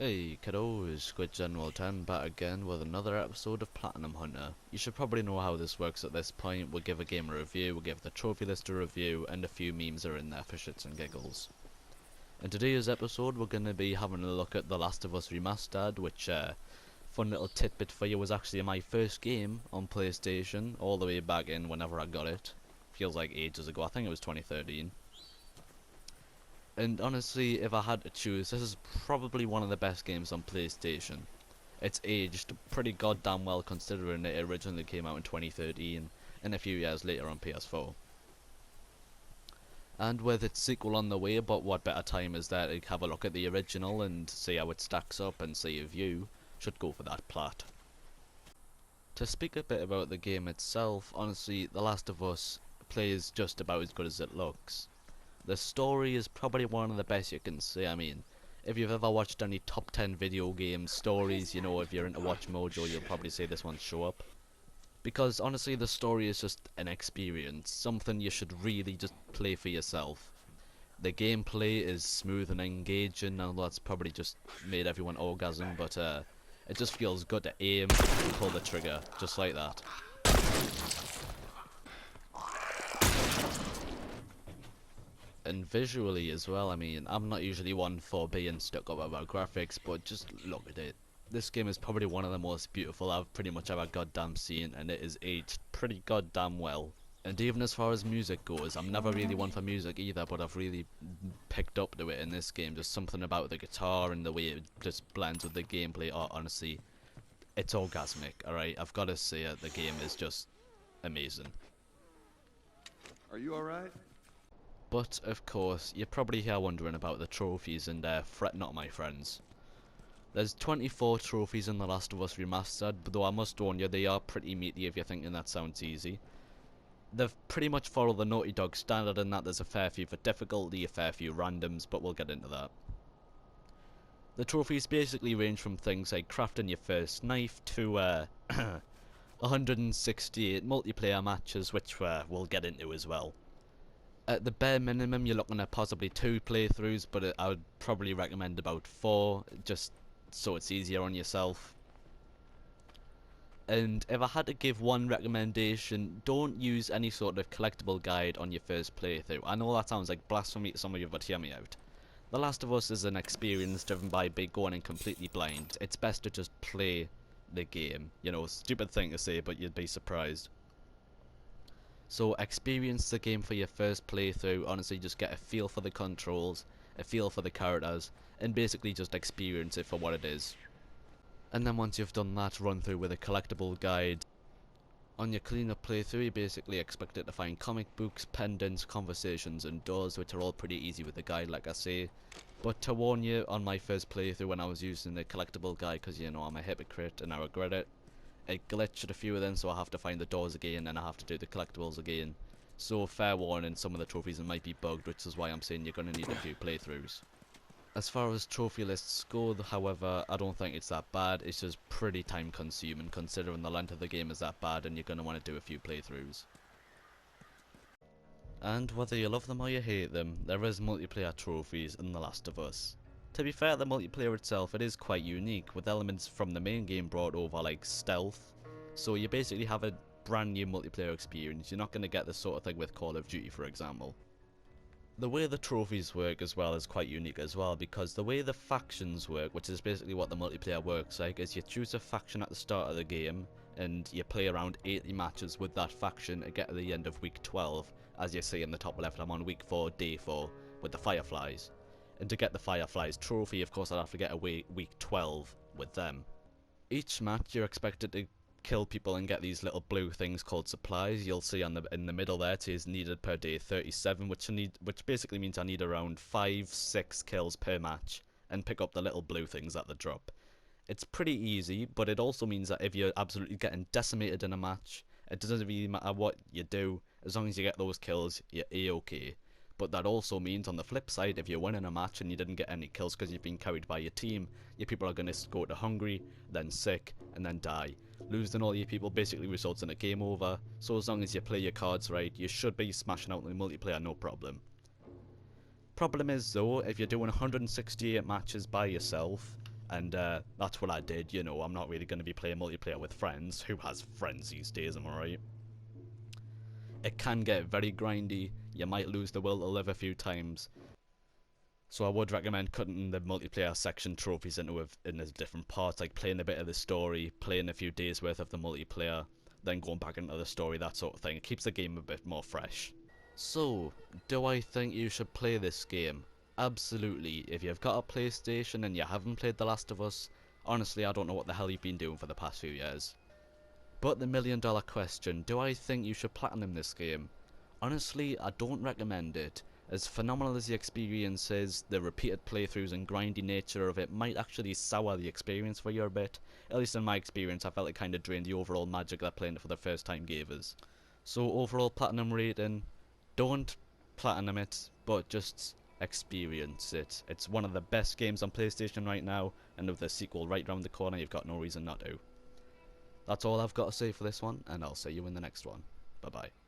Hey kiddos, Squid General 10 back again with another episode of Platinum Hunter. You should probably know how this works at this point. We'll give a game a review, we'll give the trophy list a review, and a few memes are in there for shits and giggles. In today's episode we're going to be having a look at The Last of Us Remastered, which, fun little tidbit for you, was actually my first game on PlayStation, all the way back in whenever I got it. Feels like ages ago, I think it was 2013. And honestly, if I had to choose, this is probably one of the best games on PlayStation. It's aged pretty goddamn well considering it originally came out in 2013 and a few years later on PS4. And with its sequel on the way, but what better time is there to have a look at the original and see how it stacks up and see if you should go for that plat. To speak a bit about the game itself, honestly, The Last of Us plays just about as good as it looks. The story is probably one of the best you can see. I mean, if you've ever watched any top 10 video game stories, you know, if you're into Watch Mojo, you'll probably see this one show up. Because honestly, the story is just an experience, something you should really just play for yourself. The gameplay is smooth and engaging, and that's probably just made everyone orgasm, but it just feels good to aim and pull the trigger, just like that. And visually as well, I mean, I'm not usually one for being stuck up about graphics, but just look at it. This game is probably one of the most beautiful I've pretty much ever goddamn seen, and it is aged pretty goddamn well. And even as far as music goes, I'm never really one for music either, but I've really picked up to it in this game. Just something about the guitar and the way it just blends with the gameplay. Oh, honestly, it's orgasmic, alright? I've got to say it, the game is just amazing. Are you alright? But, of course, you're probably here wondering about the trophies, and fret not, my friends. There's 24 trophies in The Last of Us Remastered, but though I must warn you, they are pretty meaty if you're thinking that sounds easy. They've pretty much followed the Naughty Dog standard in that there's a fair few for difficulty, a fair few randoms, but we'll get into that. The trophies basically range from things like crafting your first knife to 168 multiplayer matches, which we'll get into as well. At the bare minimum, you're looking at possibly 2 playthroughs, but I would probably recommend about 4, just so it's easier on yourself. And if I had to give one recommendation, don't use any sort of collectible guide on your first playthrough. I know that sounds like blasphemy to some of you, but hear me out. The Last of Us is an experience driven by going in completely blind. It's best to just play the game. You know, stupid thing to say, but you'd be surprised. So experience the game for your first playthrough, honestly just get a feel for the controls, a feel for the characters, and basically just experience it for what it is. And then once you've done that, run through with a collectible guide. On your cleanup playthrough, you're basically expected to find comic books, pendants, conversations, and doors, which are all pretty easy with the guide, like I say. But to warn you, on my first playthrough when I was using the collectible guide, because you know I'm a hypocrite and I regret it, it glitched at a few of them, so I have to find the doors again and I have to do the collectibles again. So fair warning, some of the trophies might be bugged, which is why I'm saying you're going to need a few playthroughs. As far as trophy lists go, however, I don't think it's that bad. It's just pretty time consuming considering the length of the game is that bad and you're going to want to do a few playthroughs. And whether you love them or you hate them, there is multiplayer trophies in The Last of Us. To be fair, the multiplayer itself, it is quite unique, with elements from the main game brought over, like stealth. So you basically have a brand new multiplayer experience. You're not going to get this sort of thing with Call of Duty, for example. The way the trophies work as well is quite unique as well, because the way the factions work, which is basically what the multiplayer works like, is you choose a faction at the start of the game, and you play around 80 matches with that faction to get to the end of week 12. As you see in the top left, I'm on week 4, day 4, with the Fireflies. And to get the Fireflies trophy, of course, I'd have to get away week 12 with them. Each match, you're expected to kill people and get these little blue things called supplies. You'll see in the middle there, it says needed per day 37, which basically means I need around 5-6 kills per match and pick up the little blue things that they drop. It's pretty easy, but it also means that if you're absolutely getting decimated in a match, it doesn't really matter what you do, as long as you get those kills, you're A-okay. But that also means, on the flip side, if you're winning a match and you didn't get any kills because you've been carried by your team, your people are going to go to hungry, then sick, and then die. Losing all your people basically results in a game over, so as long as you play your cards right, you should be smashing out in the multiplayer no problem. Problem is though, if you're doing 168 matches by yourself, And that's what I did, you know. I'm not really going to be playing multiplayer with friends. Who has friends these days, am I right? It can get very grindy. You might lose the will to live a few times. So I would recommend cutting the multiplayer section trophies into different parts, like playing a bit of the story, playing a few days worth of the multiplayer, then going back into the story, that sort of thing. It keeps the game a bit more fresh. So, do I think you should play this game? Absolutely. If you've got a PlayStation and you haven't played The Last of Us, honestly I don't know what the hell you've been doing for the past few years. But the $1,000,000 question, do I think you should platinum this game? Honestly, I don't recommend it. As phenomenal as the experience is, the repeated playthroughs and grindy nature of it might actually sour the experience for you a bit. At least in my experience, I felt it kind of drained the overall magic that playing it for the first time gave us. So overall platinum rating, don't platinum it, but just experience it. It's one of the best games on PlayStation right now, and with the sequel right around the corner, you've got no reason not to. That's all I've got to say for this one, and I'll see you in the next one. Bye bye.